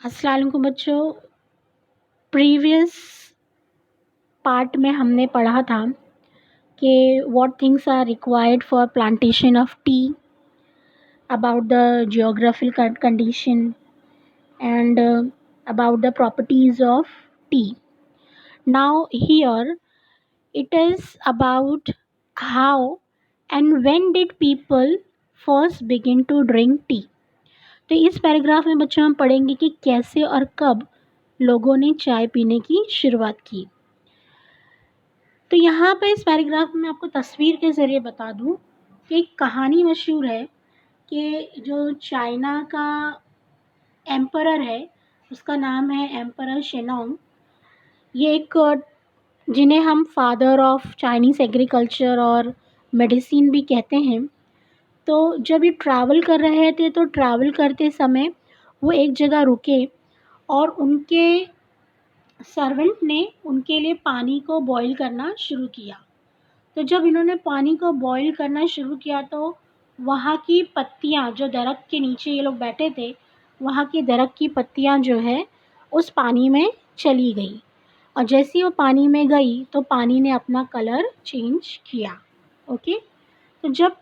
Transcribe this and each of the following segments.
अस्सलाम वालेकुम बच्चों। प्रीवियस पार्ट में हमने पढ़ा था कि what things are required for plantation of tea, about the geographical condition and about the properties of tea. Now here it is about how and when did people first begin to drink tea. तो इस paragraph में बच्चों हम पढ़ेंगे कि कैसे और कब लोगों ने चाय पीने की शुरुआत की. तो यहाँ पे इस पैराग्राफ में आपको तस्वीर के ज़रिए बता दूँ कि एक कहानी मशहूर है कि जो चाइना का एम्परर है उसका नाम है एम्परर शेनोंग. ये एक जिन्हें हम फादर ऑफ चाइनीज़ एग्रीकल्चर और मेडिसिन भी कहते हैं. तो जब ये ट्रैवल कर रहे थे तो ट्रैवल करते समय वो एक जगह रुके और उनके सर्वेंट ने उनके लिए पानी को बॉईल करना शुरू किया. तो जब इन्होंने पानी को बॉईल करना शुरू किया तो वहाँ की पत्तियाँ, जो दरख्त के नीचे ये लोग बैठे थे, वहाँ की दरख्त की पत्तियाँ जो है उस पानी में चली गई और जैसे ही वो पानी में गई तो पानी ने अपना कलर चेंज किया. ओके, तो जब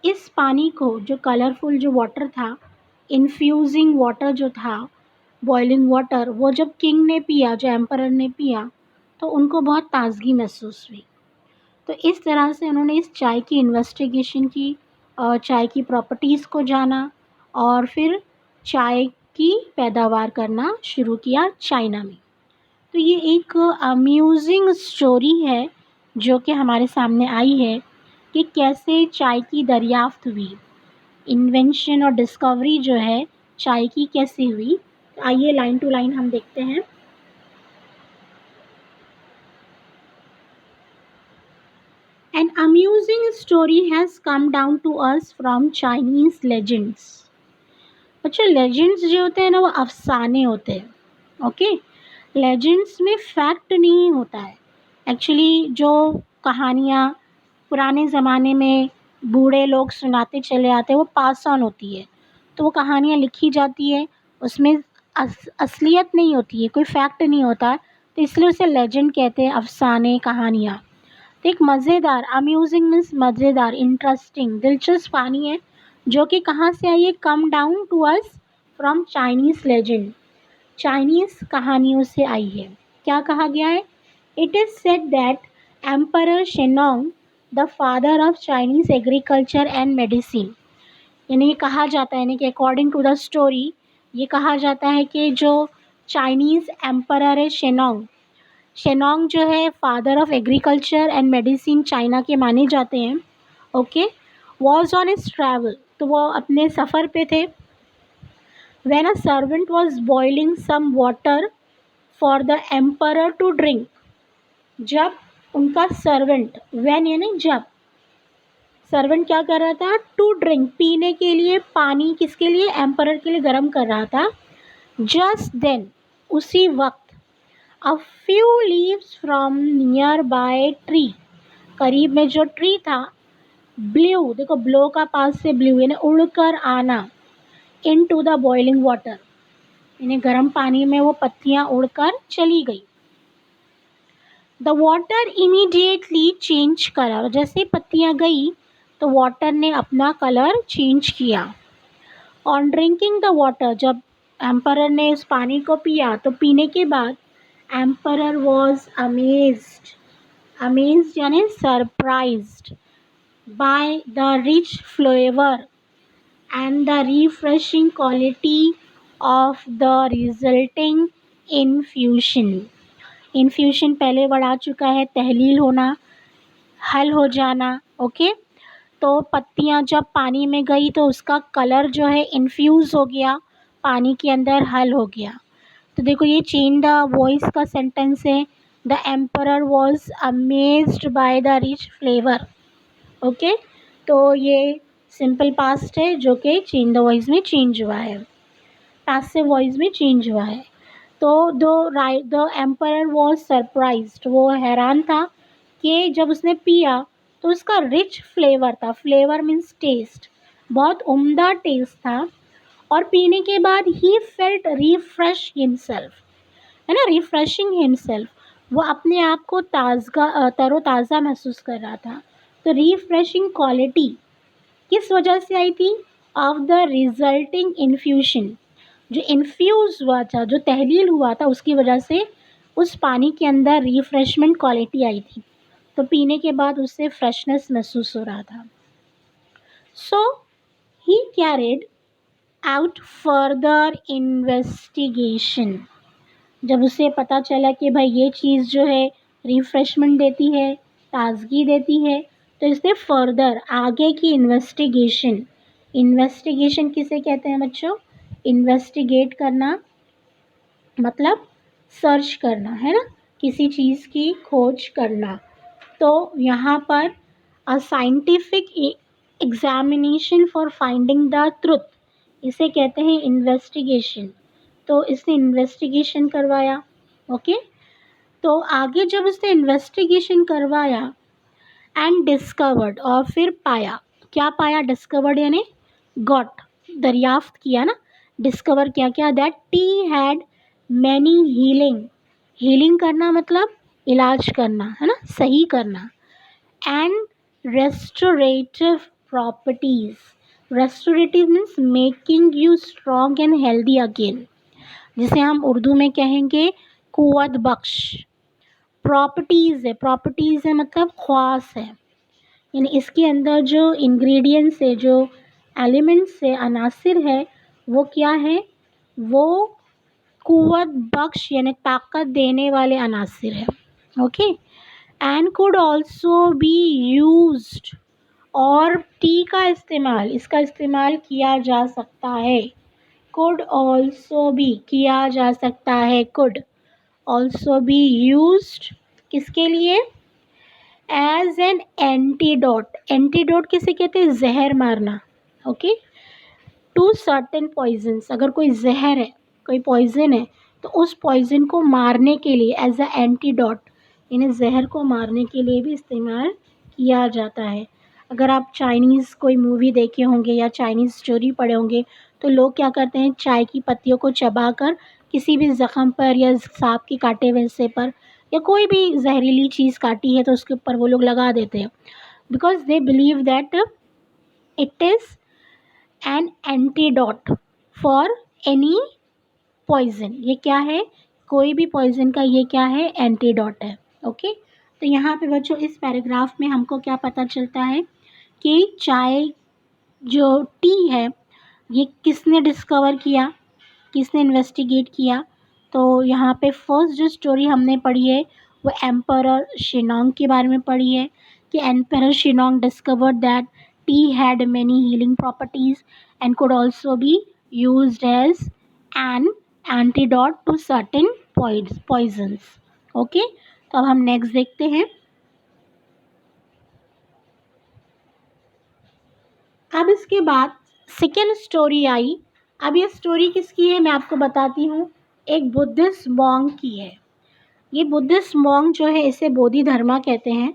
इस पानी को, जो कलरफुल जो वाटर था, इन्फ्यूजिंग वाटर जो था, बॉइलिंग वाटर, वो जब किंग ने पिया, जो एम्परर ने पिया, तो उनको बहुत ताज़गी महसूस हुई. तो इस तरह से उन्होंने इस चाय की इन्वेस्टिगेशन की और चाय की प्रॉपर्टीज़ को जाना और फिर चाय की पैदावार करना शुरू किया चाइना में. तो ये एक अम्यूज़िंग स्टोरी है जो कि हमारे सामने आई है कि कैसे चाय की दरियाफ्त हुई, इन्वेंशन और डिस्कवरी जो है चाय की कैसे हुई. तो आइए लाइन टू लाइन हम देखते हैं. An amusing story has come down to us from Chinese legends. बच्चों, लेजेंड्स जो होते हैं ना वो अफसाने होते हैं. ओके, लेजेंड्स में फैक्ट नहीं होता है. एक्चुअली जो कहानियाँ पुराने ज़माने में बूढ़े लोग सुनाते चले आते हैं वो पास ऑन होती है. तो वो कहानियाँ लिखी जाती है, उसमें असलियत नहीं होती है, कोई फैक्ट नहीं होता है, तो इसलिए उसे लेजेंड कहते हैं, अफसाने, कहानियाँ. तो एक मज़ेदार, अम्यूजिंग मीन्स मज़ेदार, इंटरेस्टिंग, दिलचस्प कहानी है जो कि कहाँ से आई है, come down to us from Chinese legend, Chinese कहानियों से आई है. क्या कहा गया है? It is said that emperor Shennong, the father of Chinese agriculture and medicine, यानी ये कहा जाता है, यानी कि अकॉर्डिंग टू द स्टोरी ये कहा जाता है कि जो चाइनीज़ एम्परर है शेनोंग, शेनोंग जो है father of agriculture and medicine China के माने जाते हैं. Okay, was on his travel, तो वो अपने सफ़र पे थे. When a servant was boiling some water for the emperor to drink, जब उनका सर्वेंट, व्हेन यानी जब, सर्वेंट क्या कर रहा था, टू ड्रिंक, पीने के लिए पानी, किसके लिए, एम्परर के लिए गर्म कर रहा था. जस्ट देन, उसी वक्त, a few leaves from nearby tree, करीब में जो ट्री था, blew, देखो ब्लो का पास से ब्लू यानी उड़कर आना, into the boiling water, यानी गर्म पानी में वो पत्तियाँ उड़कर चली गई. The water immediately changed color, जैसे पत्तियाँ गई तो वाटर ने अपना कलर चेंज किया. On drinking the water, जब एम्परर ने उस पानी को पिया तो पीने के बाद Emperor was amazed, amazed यानी surprised by the rich flavor and the refreshing quality of the resulting infusion. Infusion पहले वर्ड आ चुका है, तहलील होना, हल हो जाना. ओके, तो पत्तियाँ जब पानी में गई तो उसका कलर जो है इन्फ्यूज़ हो गया, पानी के अंदर हल हो गया. तो देखो ये चेंज द वॉइस का सेंटेंस है. The emperor was amazed by the rich flavour. Okay, तो ये सिंपल पास्ट है जो कि चेंज द वॉइस में चेंज हुआ है, पैसिव वॉइस में चेंज हुआ है. तो द एम्परर वॉज सरप्राइज्ड, वो हैरान था कि जब उसने पिया तो उसका रिच फ्लेवर था, फ्लेवर मीन्स टेस्ट, बहुत उम्दा टेस्ट था. और पीने के बाद ही फेल्ट रिफ्रेश हिमसेल्फ, है ना, रिफ्रेशिंग हिमसेल्फ, वो अपने आप को तरोताज़ा महसूस कर रहा था। तो रिफ्रेशिंग क्वालिटी किस वजह से आई थी? ऑफ द रिजल्टिंग इन्फ्यूशन, जो इन्फ्यूज़ हुआ था, जो तहलील हुआ था, उसकी वजह से उस पानी के अंदर रिफ्रेशमेंट क्वालिटी आई थी। तो पीने के बाद उससे फ्रेशनेस महसूस हो रहा था। So he carried out further investigation. जब उसे पता चला कि भाई ये चीज़ जो है रिफ्रेशमेंट देती है, ताज़गी देती है, तो इससे फर्दर आगे की इन्वेस्टिगेशन, इन्वेस्टिगेशन किसे कहते हैं बच्चों? इन्वेस्टिगेट करना मतलब सर्च करना, है ना, किसी चीज़ की खोज करना। तो यहाँ पर a scientific examination for finding the truth, इसे कहते हैं इन्वेस्टिगेशन। तो इसने इन्वेस्टिगेशन करवाया। ओके, तो आगे जब उसने इन्वेस्टिगेशन करवाया एंड डिस्कवर्ड, और फिर पाया, क्या पाया? डिस्कवर्ड यानी गॉट, दरियाफ्त किया ना, डिस्कवर किया क्या? That tea had many healing, healing करना मतलब इलाज करना, है ना, सही करना, and restorative properties, restorative means making you strong and healthy again, जिसे हम उर्दू में कहेंगे कुव्वत बख्श। प्रॉपर्टीज़ है, प्रॉपर्टीज़ है मतलब ख़ास है, यानी इसके अंदर जो इंग्रेडिएंट्स है, जो एलिमेंट्स है, अनासिर है, वो क्या है? वो कुव्वत बख्श यानी ताकत देने वाले अनासिर है। Okay, and could also be used, और टी का इस्तेमाल, इसका इस्तेमाल किया जा सकता है। कुड ऑल्सो बी, किया जा सकता है, कुड ऑल्सो बी यूज्ड, किसके लिए? एज एन एंटीडोट, एंटीडोट किसे कहते हैं? जहर मारना। ओके, टू सर्टेन पॉइजन्स, अगर कोई जहर है, कोई पॉइजन है, तो उस पॉइजन को मारने के लिए एज अ एंटीडोट, यानी जहर को मारने के लिए भी इस्तेमाल किया जाता है। अगर आप चाइनीज़ कोई मूवी देखे होंगे या चाइनीज़ स्टोरी पढ़े होंगे, तो लोग क्या करते हैं? चाय की पत्तियों को चबाकर किसी भी ज़ख़म पर या सांप के काटे हुए हिस्से पर या कोई भी जहरीली चीज़ काटी है तो उसके ऊपर वो लोग लगा देते हैं, because they believe that it is an antidote for any poison. ये क्या है? कोई भी पॉइजन का ये क्या है? एंटीडोट है। ओके, तो यहाँ पे बच्चों इस पैराग्राफ में हमको क्या पता चलता है कि चाय जो टी है ये किसने डिस्कवर किया, किसने इन्वेस्टिगेट किया? तो यहाँ पे फर्स्ट जो स्टोरी हमने पढ़ी है वो एम्परर शिनोंग के बारे में पढ़ी है कि emperor Shennong discovered that tea had many healing properties and could also be used as an antidote to certain poisons. Okay, तो अब हम नेक्स्ट देखते हैं। अब इसके बाद सेकेंड स्टोरी आई। अब ये स्टोरी किसकी है मैं आपको बताती हूँ। एक बुद्धिस्ट मॉन्क की है। ये बुद्धिस्ट मॉन्क जो है इसे बोधि धर्मा कहते हैं।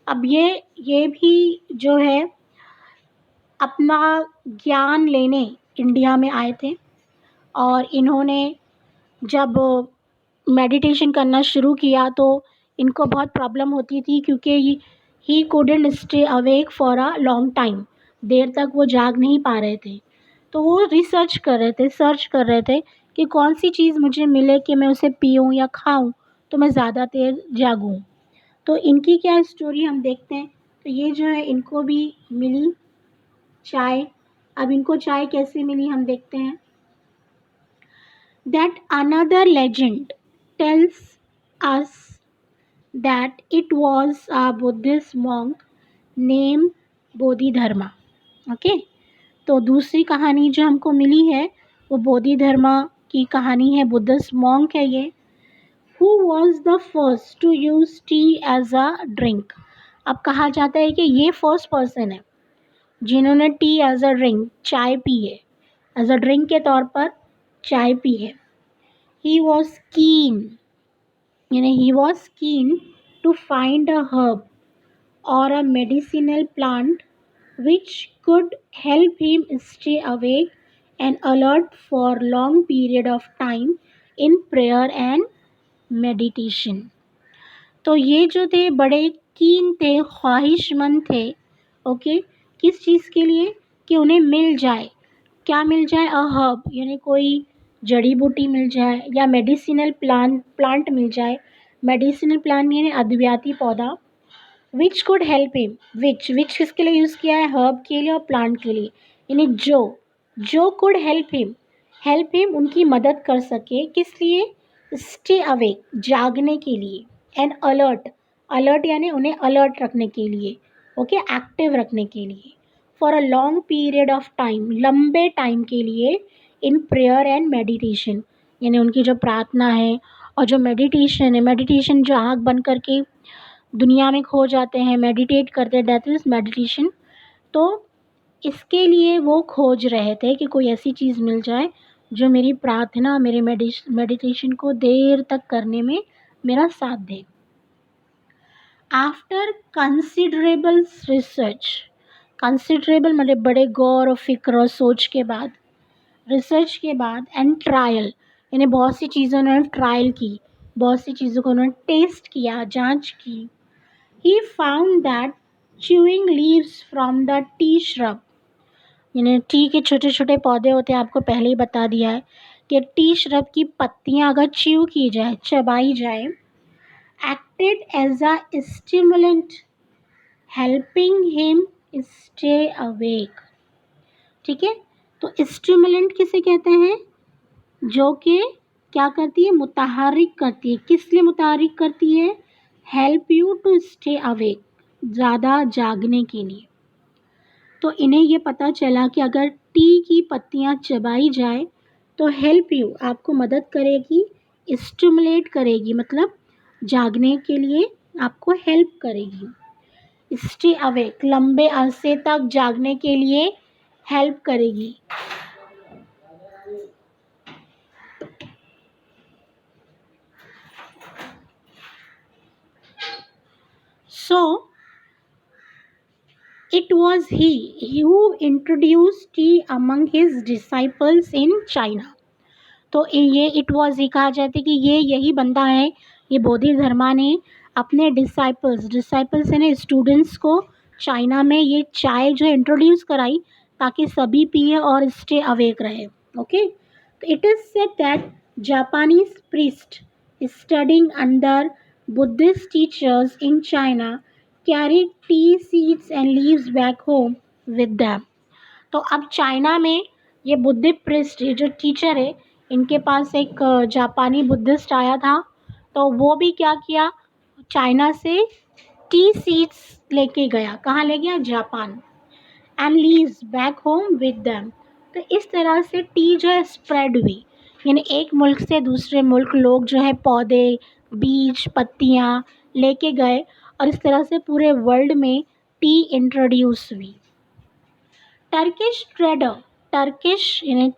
अब ये भी जो है अपना ज्ञान लेने इंडिया में आए थे और इन्होंने जब मेडिटेशन करना शुरू किया तो इनको बहुत प्रॉब्लम होती थी क्योंकि he couldn't stay awake for a long time, देर तक वो जाग नहीं पा रहे थे। तो वो रिसर्च कर रहे थे, सर्च कर रहे थे कि कौन सी चीज़ मुझे मिले कि मैं उसे पीऊँ या खाऊँ तो मैं ज़्यादा देर जागूँ। तो इनकी क्या स्टोरी हम देखते हैं। तो ये जो है इनको भी मिली चाय। अब इनको चाय कैसे मिली हम देखते हैं। That another legend tells us that it was a Buddhist monk named Bodhidharma. Okay, तो दूसरी कहानी जो हमको मिली है वो बोधिधर्मा की कहानी है। बुद्धिस्ट मॉन्क है ये। Who was the first to use tea as a drink? अब कहा जाता है कि ये फर्स्ट पर्सन है जिन्होंने टी एज अ ड्रिंक, चाय पी है, एज अ ड्रिंक के तौर पर चाय पी है। He was keen, he was keen to find a herb or a medicinal plant which could help him stay awake and alert for long period of time in prayer and meditation. तो ये जो थे बड़े कीन थे, ख्वाहिशमंद थे, okay, किस चीज़ के लिए? कि उन्हें मिल जाए, क्या मिल जाए? अ हर्ब, यानी कोई जड़ी बूटी मिल जाए या मेडिसिनल प्लांट मिल जाए। मेडिसिनल प्लांट यानी अद्वियाती पौधा, विच कुड हेल्प हिम, विच किसके लिए यूज़ किया है? हर्ब के लिए और प्लांट के लिए, यानी जो कुड हेल्प हिम उनकी मदद कर सके, किस लिए? स्टे अवेक, जागने के लिए, एंड अलर्ट यानी उन्हें अलर्ट रखने के लिए, ओके, एक्टिव रखने के लिए, for a long period of time, लंबे टाइम के लिए, इन प्रेयर एंड मेडिटेशन, यानी उनकी जो प्रार्थना है और जो मेडिटेशन है, मेडिटेशन जो आँख बंद करके दुनिया में खो जाते हैं, मेडिटेट करते हैं, दैट इज़ मेडिटेशन। तो इसके लिए वो खोज रहे थे कि कोई ऐसी चीज़ मिल जाए जो मेरी प्रार्थना, मेरे मेडिटेशन को देर तक करने में मेरा साथ दे। आफ्टर कंसिडरेबल रिसर्च, कंसिडरेबल मतलब बड़े गौर और फिक्र और सोच के बाद, रिसर्च के बाद, एंड ट्रायल यानी बहुत सी चीज़ों उन्होंने ट्रायल की, बहुत सी चीज़ों को उन्होंने टेस्ट किया, जांच की। He found that chewing leaves from the tea shrub, यानी टी के छोटे छोटे पौधे होते हैं, आपको पहले ही बता दिया है कि टी श्रब की पत्तियां अगर च्यू की जाए, चबाई जाए, acted as a stimulant helping him stay awake. ठीक है, तो स्टिमुलेंट किसे कहते हैं? जो कि क्या करती है? मुतहरिक करती है। किस लिए मुतहरिक करती है? Help you to stay awake, ज़्यादा जागने के लिए। तो इन्हें ये पता चला कि अगर टी की पत्तियां चबाई जाए तो हेल्प यू, आपको मदद करेगी, स्टिमुलेट करेगी, मतलब जागने के लिए आपको हेल्प करेगी, स्टे अवेक, लंबे अरसे तक जागने के लिए हेल्प करेगी। सो it was he who introduced tea among his disciples in China. तो ये इट वॉज ही कहा जाता है कि ये यही बंदा है, ये बोधि धर्मा ने अपने डिसाइपल्स यानी स्टूडेंट्स को चाइना में ये चाय जो इंट्रोड्यूस कराई ताकि सभी पिए और स्टे अवेक रहे। ओके, तो it is said that Japanese priest studying under Buddhist teachers in China carry T seeds and leaves back home with them. तो अब चाइना में ये बुद्धिस्ट प्रिस्ट, ये जो टीचर है, इनके पास एक जापानी बुद्धिस्ट आया था, तो वो भी क्या किया? चाइना से टी सीड्स लेके गया। कहाँ ले गया? Japan. And leaves back home with them. तो इस तरह से टी जो है स्प्रेड हुई, यानी एक मुल्क से दूसरे मुल्क लोग जो है पौधे, बीज, पत्तियाँ लेके गए और इस तरह से पूरे वर्ल्ड में टी इंट्रोड्यूस हुई। टर्किश ट्रेडर, टर्किश यानी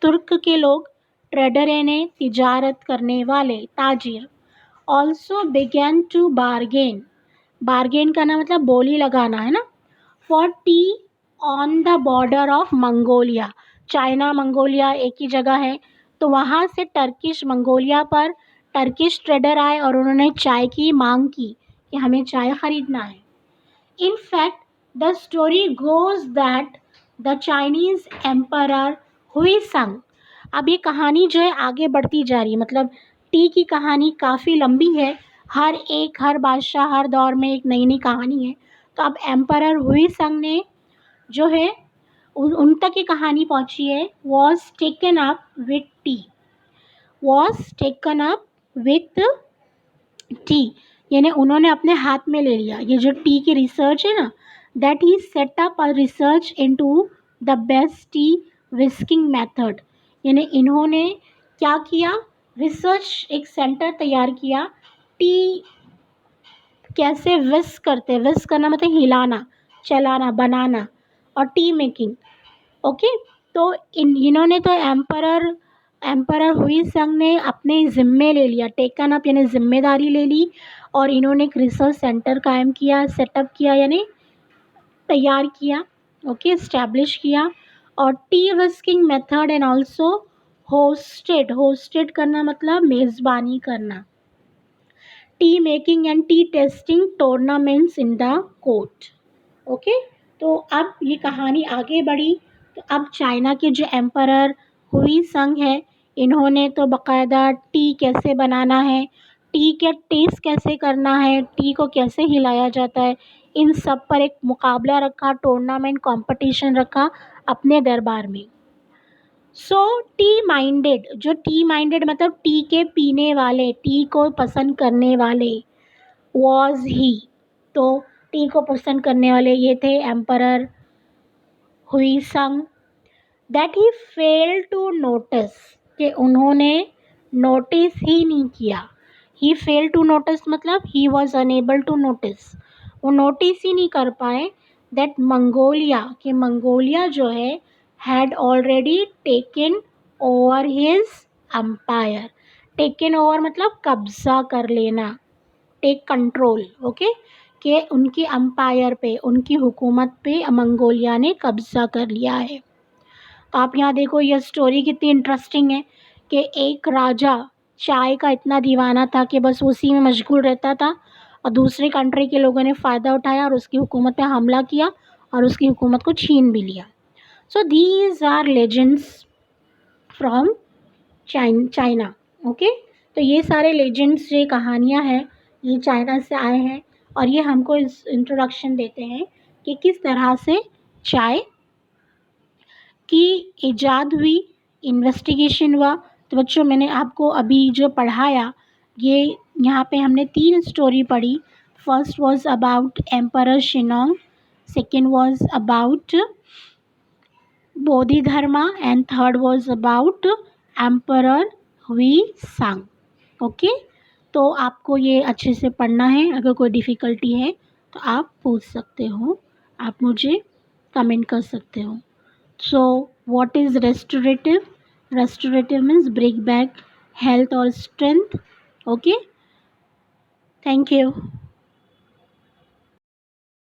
तुर्क के लोग, ट्रेडर यानी तिजारत करने वाले, ताजिर, also began to bargain, bargain करना मतलब बोली लगाना है ना, for tea on the border of Mongolia. China Mongolia एक ही जगह है, तो वहाँ से टर्किश मंगोलिया पर टर्किश ट्रेडर आए और उन्होंने चाय की मांग की कि हमें चाय ख़रीदना है। In fact, the story goes that the Chinese emperor Huizong, अब ये कहानी जो है आगे बढ़ती जा रही है, मतलब टी की कहानी काफ़ी लंबी है, हर बादशाह हर दौर में एक नई नई कहानी है। तो अब एम्परर हुइसंग ने जो है उन तक ये कहानी पहुंची है, was taken up with T, यानी उन्होंने अपने हाथ में ले लिया ये जो टी की रिसर्च है ना, that he set up a research into the best T whisking method, यानी इन्होंने क्या किया? रिसर्च, एक सेंटर तैयार किया, टी कैसे विस्क करते, विस्क करना मतलब हिलाना, चलाना, बनाना, और टी मेकिंग। ओके, तो इन्होंने तो एम्परर हुइसंग ने अपने ज़िम्मे ले लिया, टेकन अप यानी जिम्मेदारी ले ली, और इन्होंने एक रिसर्च सेंटर कायम किया, सेटअप किया, यानी तैयार किया, ओके, इस्टेब्लिश किया, और T whisking method and also hosted करना मतलब मेज़बानी करना, T making and T testing tournaments in the court. Okay, तो अब ये कहानी आगे बढ़ी। तो अब चाइना के जो एम्परर हुई संग है, इन्होंने तो बाकायदा टी कैसे बनाना है, टी का टेस्ट कैसे करना है, टी को कैसे हिलाया जाता है, इन सब पर एक मुकाबला रखा, टूर्नामेंट कंपटीशन रखा अपने दरबार में। सो टी माइंडेड, जो टी माइंडेड मतलब टी के पीने वाले, टी को पसंद करने वाले, वॉज ही, तो टी को पसंद करने वाले ये थे emperor Huizong. That he fail to notice, कि उन्होंने नोटिस ही नहीं किया। ही फेल टू नोटिस मतलब he was unable to notice, वो नोटिस ही नहीं कर पाए दैट मंगोलिया, कि मंगोलिया जो है had already taken over his empire. Taken over मतलब कब्जा कर लेना, टेक कंट्रोल, ओके, कि उनकी अम्पायर पे, उनकी हुकूमत पे मंगोलिया ने कब्जा कर लिया है। तो आप यहाँ देखो ये स्टोरी कितनी इंटरेस्टिंग है कि एक राजा चाय का इतना दीवाना था कि बस उसी में मशगूल रहता था, और दूसरे कंट्री के लोगों ने फ़ायदा उठाया और उसकी हुकूमत पे हमला किया और उसकी हुकूमत को छीन भी लिया। So these are legends from China. Okay, तो ये सारे लेजेंड्स, ये कहानियाँ हैं, ये चाइना से आए हैं, और ये हमको इस इंट्रोडक्शन देते हैं कि किस तरह से चाय की इजाद हुई, इन्वेस्टिगेशन हुआ। तो बच्चों मैंने आपको अभी जो पढ़ाया, ये यहाँ पे हमने 3 स्टोरी पढ़ी। First was about emperor Shennong, second was about Bodhidharma and third was about emperor Hui Zong. Okay, तो आपको ये अच्छे से पढ़ना है। अगर कोई डिफ़िकल्टी है तो आप पूछ सकते हो, आप मुझे कमेंट कर सकते हो। So, what is restorative? Restorative means bring back health or strength. Okay, thank you.